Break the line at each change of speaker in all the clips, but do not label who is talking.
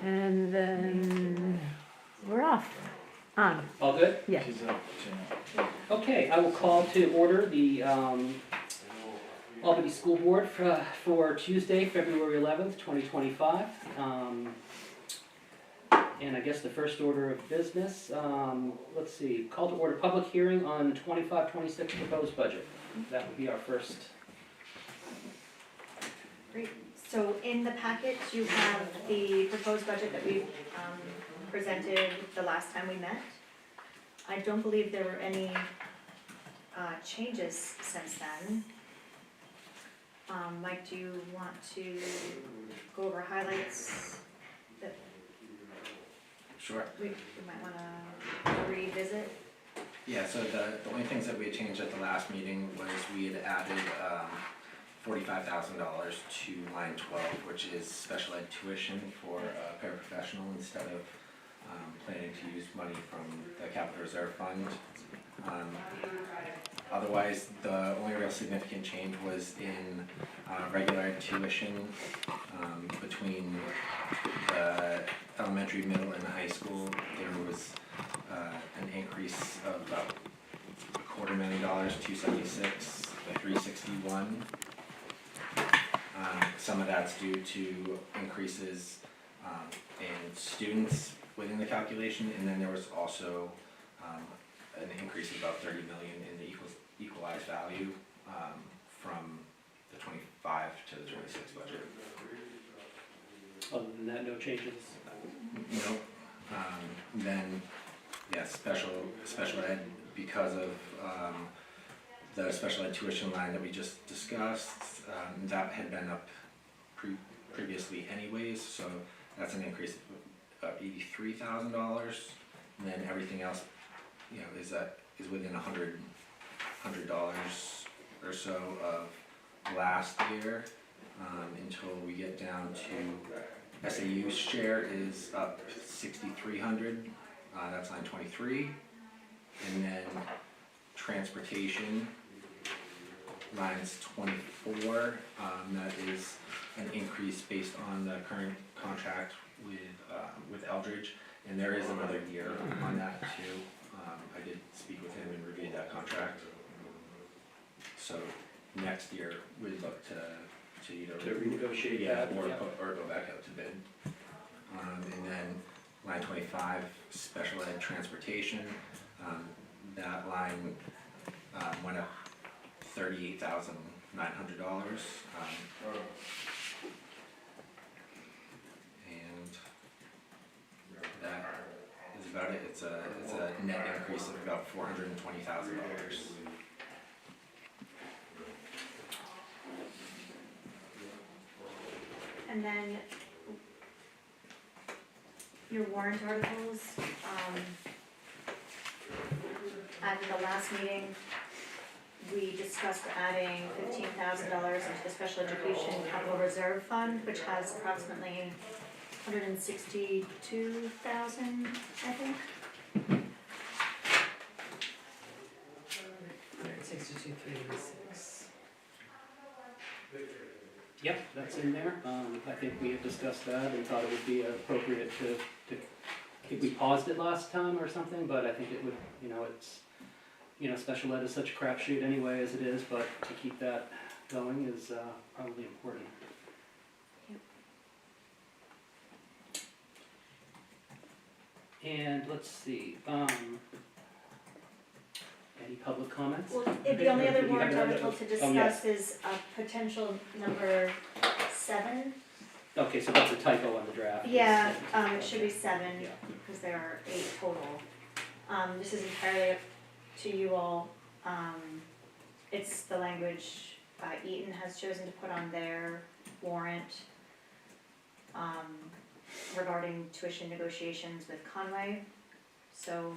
And then we're off. On.
All good?
Yeah.
Okay, I will call to order the Albany School Board for Tuesday, February 11th, 2025. And I guess the first order of business, let's see, call to order public hearing on 25-26 proposed budget. That would be our first.
Great. So in the packet, you have the proposed budget that we presented the last time we met. I don't believe there were any changes since then. Mike, do you want to go over highlights that
Sure.
we might want to revisit?
Yeah, so the only things that we had changed at the last meeting was we had added $45,000 to line 12, which is special ed tuition for a paraprofessional instead of planning to use money from the capital reserve fund. Otherwise, the only real significant change was in regular ed tuition between the elementary, middle, and the high school. There was an increase of about $250,000, $276,000 to $361,000. Some of that's due to increases in students within the calculation, and then there was also an increase of about $30 million in the equalized value from the 25 to the 26 budget.
Other than that, no changes.
Nope. Then, yeah, special ed, because of the special ed tuition line that we just discussed, that had been up previously anyways, so that's an increase of $83,000. And then everything else, you know, is within $100 or so of last year, until we get down to SAU's share is up $6,300. That's line 23, and then transportation lines 24. That is an increase based on the current contract with Eldridge, and there is another year on that too. I did speak with him and reviewed that contract. So next year we'd look to either
renegotiate
yeah,
that,
or go back out to bid. And then line 25, special ed transportation. That line went up $38,900. And that is about it. It's a net increase of about $420,000.
And then your warrant articles, at the last meeting, we discussed adding $15,000 into the special education capital reserve fund, which has approximately $162,000, I think.
162,386.
Yep, that's in there. I think we had discussed that and thought it would be appropriate to I think we paused it last time or something, but I think it would, it's, special ed is such a crapshoot anyway as it is, but to keep that going is probably important.
Yep.
And let's see, any public comments?
Well, the only other warrant
You have
article to
oh, yes.
discuss is potential number 7.
Okay, so that's a typo on the draft.
Yeah, it should be 7,
Yeah.
because there are 8 total. This is entirely up to you all. It's the language Eaton has chosen to put on their warrant regarding tuition negotiations with Conway. So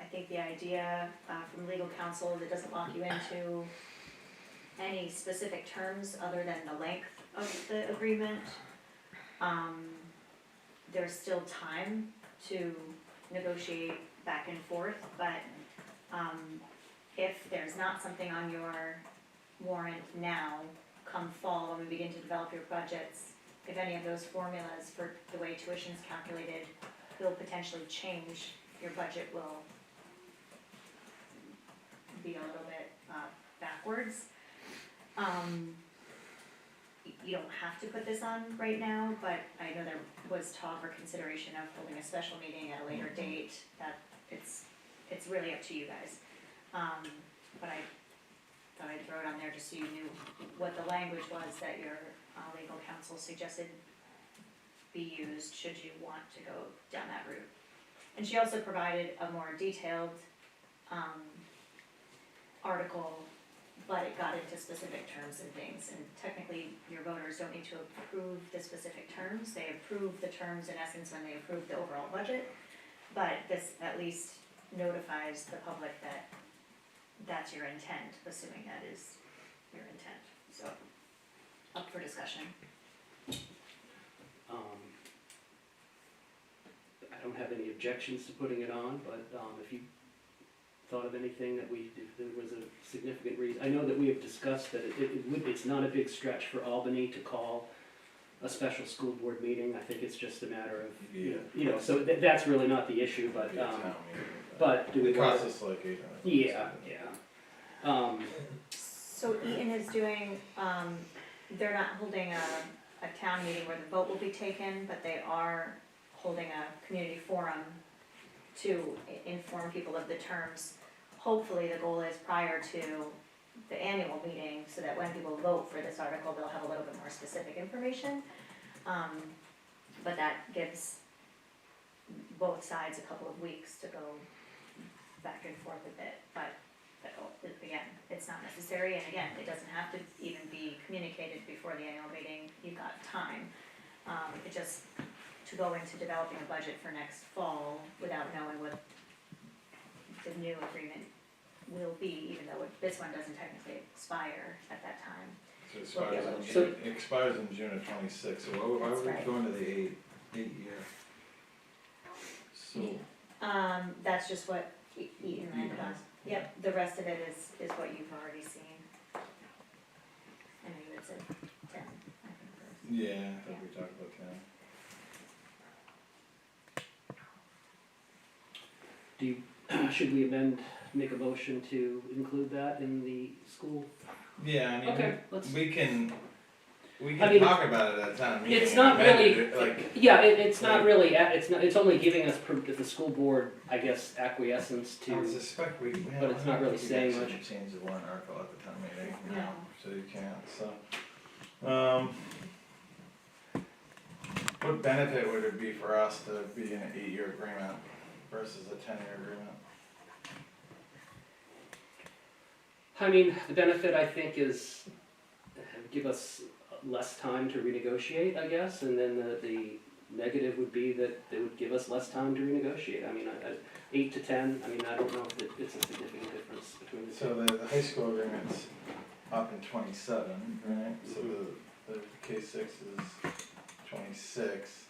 I think the idea from legal counsel that doesn't lock you into any specific terms other than the length of the agreement. There's still time to negotiate back and forth, but if there's not something on your warrant now, come fall when we begin to develop your budgets, if any of those formulas for the way tuition's calculated will potentially change, your budget will be a little bit backwards. You don't have to put this on right now, but I know there was talk or consideration of holding a special meeting at a later date, that it's really up to you guys. But I thought I'd throw it on there just so you knew what the language was that your legal counsel suggested be used, should you want to go down that route. And she also provided a more detailed article, but it got into specific terms and things, and technically your voters don't need to approve the specific terms, they approve the terms in essence when they approve the overall budget, but this at least notifies the public that that's your intent, assuming that is your intent, so, up for discussion.
I don't have any objections to putting it on, but if you thought of anything that if there was a significant reason, I know that we have discussed that it's not a big stretch for Albany to call a special school board meeting. I think it's just a matter of, you know, so that's really not the issue, but, do we
It
want?
costs us like $800.
Yeah.
So Eaton is doing, they're not holding a town meeting where the vote will be taken, but they are holding a community forum to inform people of the terms. Hopefully, the goal is prior to the annual meeting, so that when people vote for this article, they'll have a little bit more specific information. But that gives both sides a couple of weeks to go back and forth a bit, but again, it's not necessary, and again, it doesn't have to even be communicated before the annual meeting, you've got time. It just, to go into developing a budget for next fall without knowing what the new agreement will be, even though this one doesn't technically expire at that time.
So it expires in June of '26, so why
That's
would we
right.
go into the eight year? So,
That's just what Eaton landed on. Yep, the rest of it is what you've already seen. I know you had said 10, I think first.
yeah, I
Yeah.
think we talked about that.
Should we make a motion to include that in the school?
Yeah, I mean,
Okay, let's.
we can
I mean,
talk about it at time meeting.
It's not
amend
really,
it, like,
yeah, it's not really, it's only giving us, the school board, I guess, acquiescence
I would
to,
suspect we.
but it's not really saying much.
Change the warrant article at the time meeting.
No.
So you can't, so, what benefit would it be for us to be in an 8-year agreement versus a 10-year agreement?
I mean, the benefit, I think, is give us less time to renegotiate, I guess, and then the negative would be that it would give us less time to renegotiate. I mean, 8 to 10, I mean, I don't know if it's a significant difference between the two.
So the high school agreement's up in 27, right? So the K6 is 26.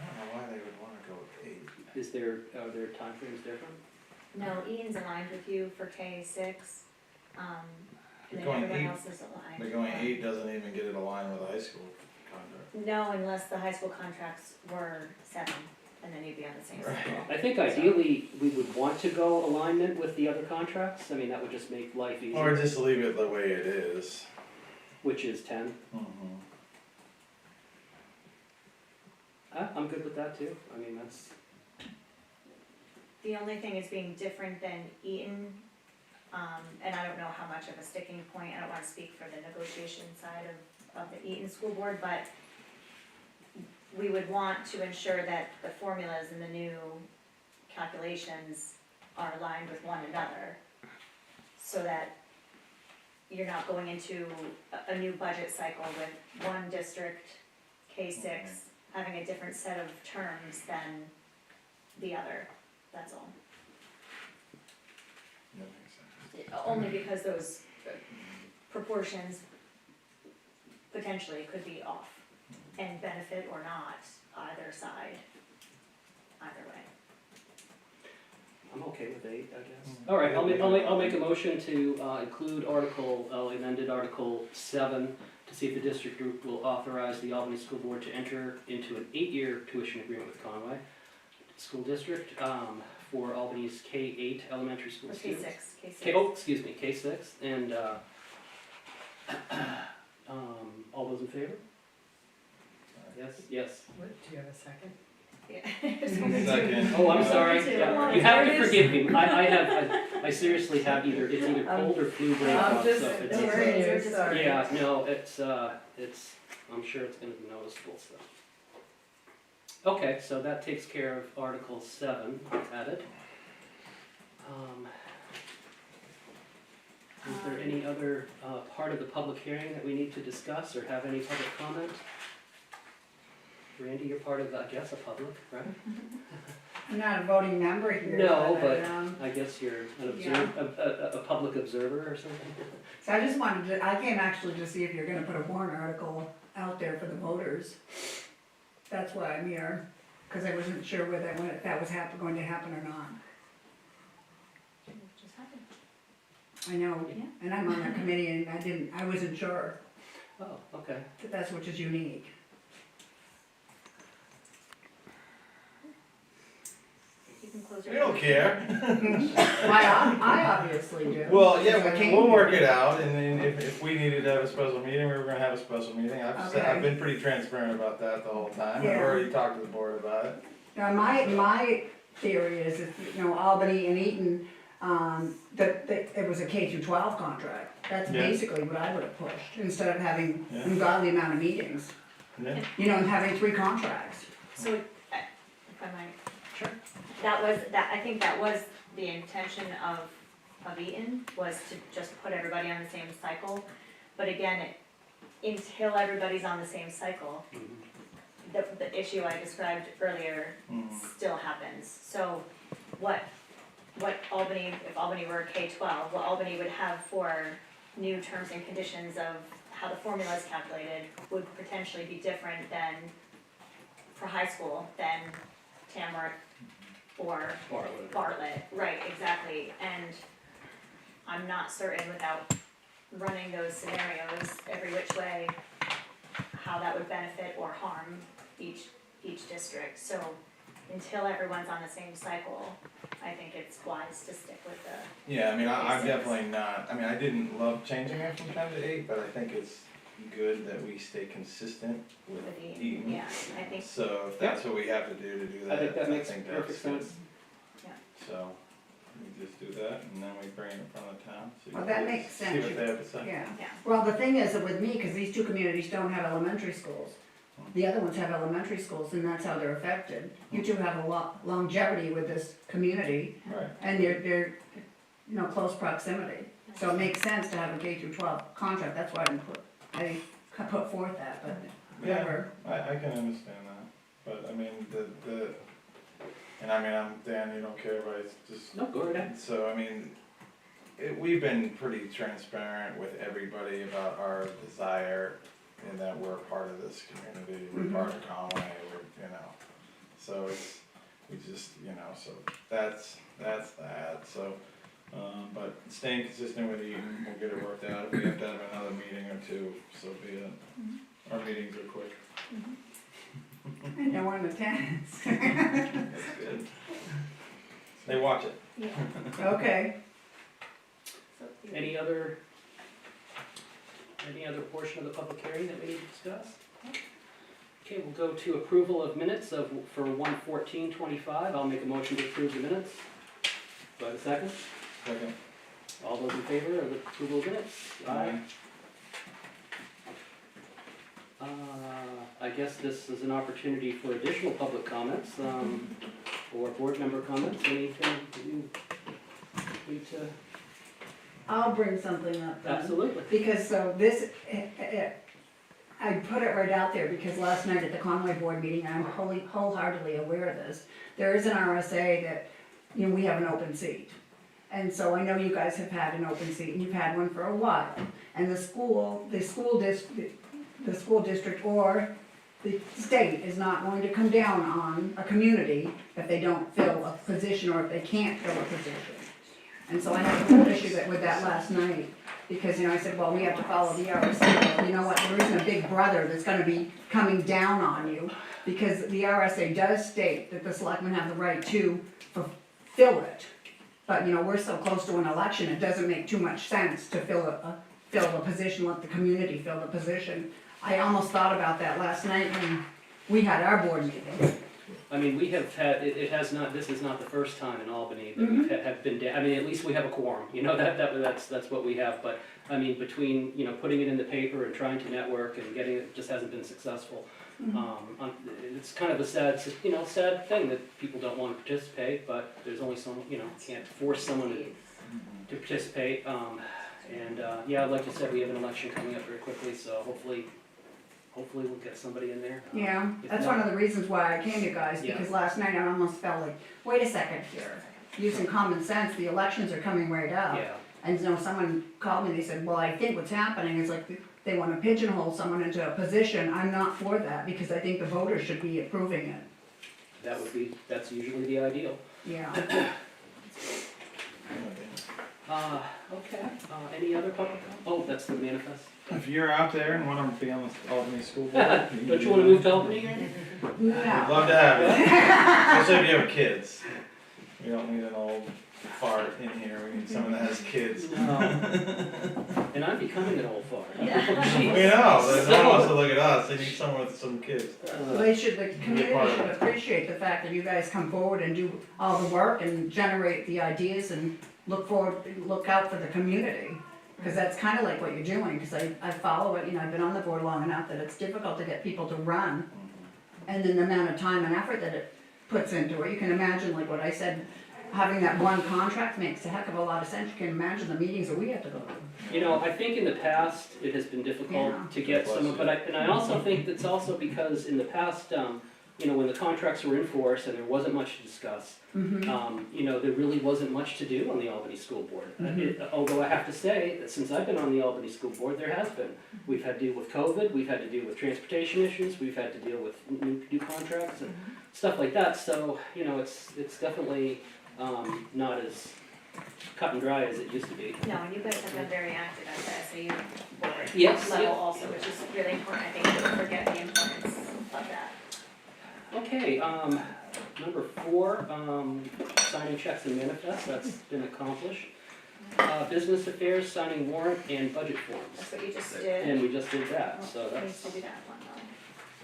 I don't know why they would wanna go with 8.
Are their timeframes different?
No, Ian's aligned with you for K6, and then
Going
everyone
8,
else is aligned.
But going 8 doesn't even get it aligned with the high school contract.
No, unless the high school contracts were 7, and then you'd be on the same
Right.
cycle.
I think ideally, we would want to go alignment with the other contracts. I mean, that would just make life
Or
easier,
just leave it the way it is.
which is 10.
Mm-hmm.
I'm good with that too. I mean, that's,
The only thing is being different than Eaton, and I don't know how much of a sticking point, I don't wanna speak for the negotiation side of the Eaton School Board, but we would want to ensure that the formulas and the new calculations are aligned with one another, so that you're not going into a new budget cycle with one district, K6, having a different set of terms than the other, that's all.
That makes sense.
Only because those proportions potentially could be off and benefit or not either side, either way.
I'm okay with 8, I guess. All right, I'll make a motion to include amended Article 7 to see if the district group will authorize the Albany School Board to enter into an 8-year tuition agreement with Conway School District for Albany's K-8 elementary school
Or
students.
K6.
Excuse me, K6, and all those in favor? Yes, yes.
What, do you have a second?
Yeah.
Second.
Oh, I'm sorry,
too.
yeah, you have to forgive me, I seriously have it's either cold or flu break
I'm
off,
just
so it's.
ignoring you, sorry.
Yeah, no, it's, I'm sure it's gonna be noticeable, so. Okay, so that takes care of Article 7, added. Is there any other part of the public hearing that we need to discuss or have any public comment? Randy, you're part of, I guess, a public, right?
I'm not a voting member here.
No, but
I,
I guess you're an
Yeah.
a public observer or something?
So I just wanted to, I came actually to see if you're gonna put a warrant article out there for the voters. That's why I'm here, cause I wasn't sure whether, if that was going to happen or not.
Just happened.
I know,
Yeah.
and I'm on that committee and I wasn't sure,
Oh, okay.
but that's which is unique.
You can close your.
We don't care.
Why, I obviously do.
Well, yeah,
because I came
we'll work
here.
it out, and then if we needed to have a special meeting, we were gonna have a special meeting.
Okay.
I've been pretty transparent about that the whole time. I've
Yeah.
already talked to the board about it.
Now, my theory is that, Albany and Eaton, that it was a K through 12 contract. That's
Yeah.
basically what I would have pushed, instead of having
Yeah.
ungodly amount of meetings,
Yeah.
and having 3 contracts.
So, if I might.
Sure.
I think that was the intention of Eaton, was to just put everybody on the same cycle. But again, until everybody's on the same cycle,
Mhm.
the issue I described earlier
Mhm.
still happens. So what Albany, if Albany were K-12, what Albany would have for new terms and conditions of how the formula is calculated would potentially be different than, for high school, than Tamworth or
Bartlett.
Bartlett, right, exactly. And I'm not certain without running those scenarios every which way, how that would benefit or harm each district. So until everyone's on the same cycle, I think it's wise to stick with the,
Yeah, I mean, I'm
Basics.
definitely not, I mean, I didn't love changing it from 10 to 8, but I think it's good that we stay consistent with
with the,
Eaton.
yeah, I think,
So if that's what we have to do
I
that,
think that makes
that's
perfect
good.
sense.
So, we just do that, and then we bring it in front of town, so you
Well,
can
that makes
see
sense.
what they have to say.
Yeah.
yeah.
Well, the thing is that with me, because these 2 communities don't have elementary schools, the other ones have elementary schools, and that's how they're affected. You 2 have a longevity with this community,
Right.
and they're, close proximity. So it makes sense to have a K through 12 contract, that's why I put forth that, but whatever.
I can understand that, but I mean, and I mean, I'm Dan, you don't care, but it's just,
No, go right ahead.
so I mean, we've been pretty transparent with everybody about our desire in that we're part of this community, we're part of Conway, so it's, we just, so that's that, so, but staying consistent with Eaton, we'll get it worked out, if we have to have another meeting or 2, so be it. Our meetings are quick.
I know one attends.
That's good. They watch it.
Yeah.
Okay.
So,
Any other portion of the public hearing that we need to discuss? Okay, we'll go to approval of minutes for 1/14/25. I'll make a motion to approve the minutes. Do I have a second?
Second.
All those in favor of the approval of minutes? Aye. I guess this is an opportunity for additional public comments, or board member comments. Anything that you need to?
I'll bring something up then.
Absolutely.
Because so this, I put it right out there because last night at the Conway board meeting, I'm wholeheartedly aware of this. There is an RSA that, we have an open seat. And so I know you guys have had an open seat and you've had one for a while. And the school district or the state is not going to come down on a community if they don't fill a position or if they can't fill a position. And so I had a whole issue with that last night. Because, I said, well, we have to follow the RSA. Well, you know what, there isn't a big brother that's gonna be coming down on you, because the RSA does state that the selectmen have the right to fulfill it. But, we're so close to an election, it doesn't make too much sense to fill a position, let the community fill the position. I almost thought about that last night when we had our board meeting.
I mean, we have had, this is not the first time in Albany that we've have been, I mean, at least we have a quorum, that's what we have, but, I mean, between, putting it in the paper and trying to network and getting it, just hasn't been successful. It's kind of a sad thing that people don't want to participate, but there's only so, can't force someone to participate. Yeah, like you said, we have an election coming up very quickly, so hopefully we'll get somebody in there.
Yeah,
If
that's
not-
one of the reasons why I came to you guys,
Yeah.
because last night I almost felt like, wait a second here. Using common sense, the elections are coming right up.
Yeah,
And someone called me, they said, well, I think what's happening is like, they wanna pigeonhole someone into a position. I'm not for that, because I think the voters should be approving it.
that's usually the ideal.
Yeah.
Okay, any other public comment? Oh, that's the manifest.
If you're out there and wanna be on the Albany School Board.
Don't you wanna move to Albany again?
I'd
No.
love to have it, especially if you have kids. We don't need an old fart in here, we need someone that has kids.
No. And I'm becoming an old fart.
We know, no one wants to look at us, they need someone with some kids.
Well, the community
part of
should
it.
appreciate the fact that you guys come forward and do all the work and generate the ideas and look out for the community. Because that's kind of like what you're doing, because I follow it, I've been on the board long enough that it's difficult to get people to run. And then the amount of time and effort that it puts into it, you can imagine, like what I said, having that one contract makes a heck of a lot of sense. You can imagine the meetings that we have to go to.
I think in the past, it has been
Yeah.
difficult to get some, but I also think that's also because in the past, when the contracts were in force and there wasn't much to discuss, there really wasn't much to do on the Albany School Board. Although I have to say, that since I've been on the Albany School Board, there has been. We've had to deal with COVID, we've had to deal with transportation issues, we've had to deal with new contracts and stuff like that, so, it's definitely, not as cut and dry as it used to be.
No, and you guys have been very active at the SAU board
Yes,
level
yeah.
also, which is really important, I think, to forget the importance of that.
Okay, number 4, signing checks and manifests, that's been accomplished. Business affairs, signing warrant and budget forms.
That's what you just did.
And we just did that,
Well,
so
Needs
that's,
to do that one though.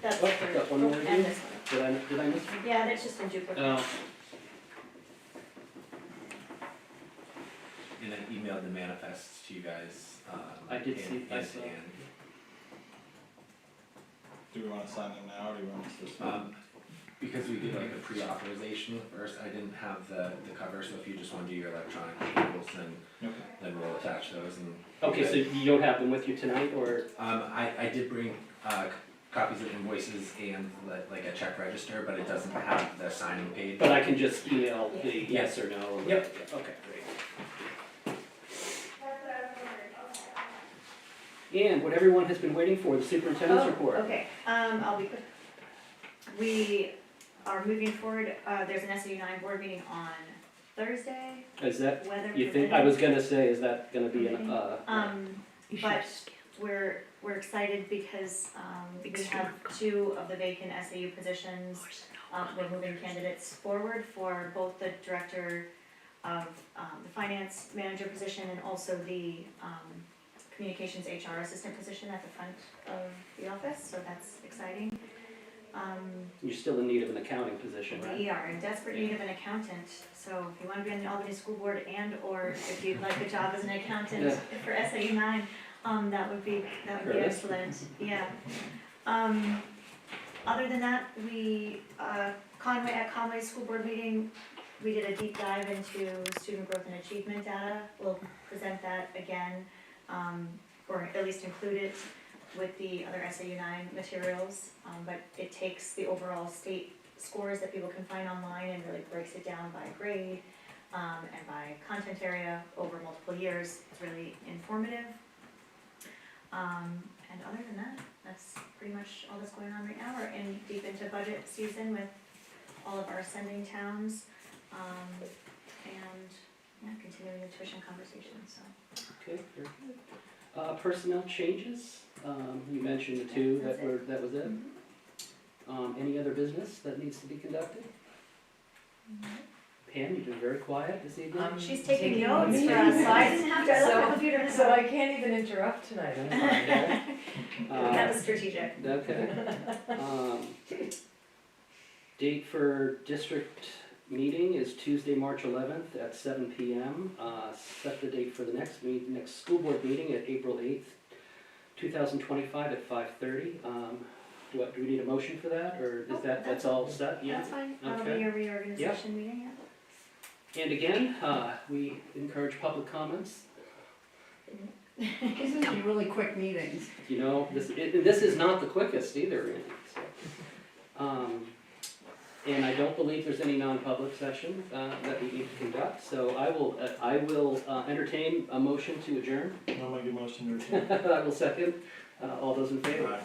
That's
Oh,
for,
got one more to do?
and this one.
did I miss one?
Yeah, that's just in duplicate.
And I emailed the manifests to you guys,
I did
and-
see- I
and
saw.
Dan.
Do we wanna sign them now, or do we want us to?
Because we did like a pre-authorization first, I didn't have the cover, so if you just wanna do your electronic approvals, then we'll attach those and.
Okay, so you don't have them with you tonight, or,
I did bring, copies of invoices and like a check register, but it doesn't have the signing page.
but I can just email the yes or no? Or
Yep.
Okay, great. And what everyone has been waiting for, the superintendent's report.
Okay, I'll be quick. We are moving forward, there's an SAU 9 board meeting on Thursday,
Is that,
weather
you think, I
permitting.
was gonna say, is that gonna be an,
But we're excited because, we have 2 of the vacant SAU positions. We're moving candidates forward for both the director of, the finance manager position and also the, communications HR assistant position at the front of the office, so that's exciting.
you're still in need of an accounting position, right?
We are in desperate need of an accountant, so if you wanna be on the Albany School Board and or if you'd like a job as an accountant for SAU 9, that would be
Very nice.
excellent, yeah. Other than that, we, at Conway's school board meeting, we did a deep dive into student growth and achievement data. We'll present that again, or at least include it with the other SAU 9 materials, but it takes the overall state scores that people can find online and really breaks it down by grade, and by content area over multiple years. It's really informative. And other than that, that's pretty much all that's going on right now. We're in deep into budget season with all of our sending towns, and yeah, continuing the tuition conversation, so.
Okay, very good. Personnel changes, you mentioned the two
That's
that was it. Any other business that needs to be conducted? Pam, you've been very quiet this evening.
She's taking
Taking
notes
notes.
for us, so I didn't have to
So-
look at the computer in
So I can't even interrupt tonight.
Okay.
That was strategic.
Okay. Date for district meeting is Tuesday, March 11th at 7 PM. Set the date for the next school board meeting at April 8th, 2025 at 5:30. Do we need a motion for that, or is that's all set? Yeah.
That's fine, that'll be
Okay.
your reorganization meeting, yeah.
And again, we encourage public comments.
These would be really quick meetings.
You know, this is not the quickest either, really, so. And I don't believe there's any non-public session that we need to conduct, so I will entertain a motion to adjourn.
I'll make a motion to adjourn.
I will second. All those in favor?
Aye.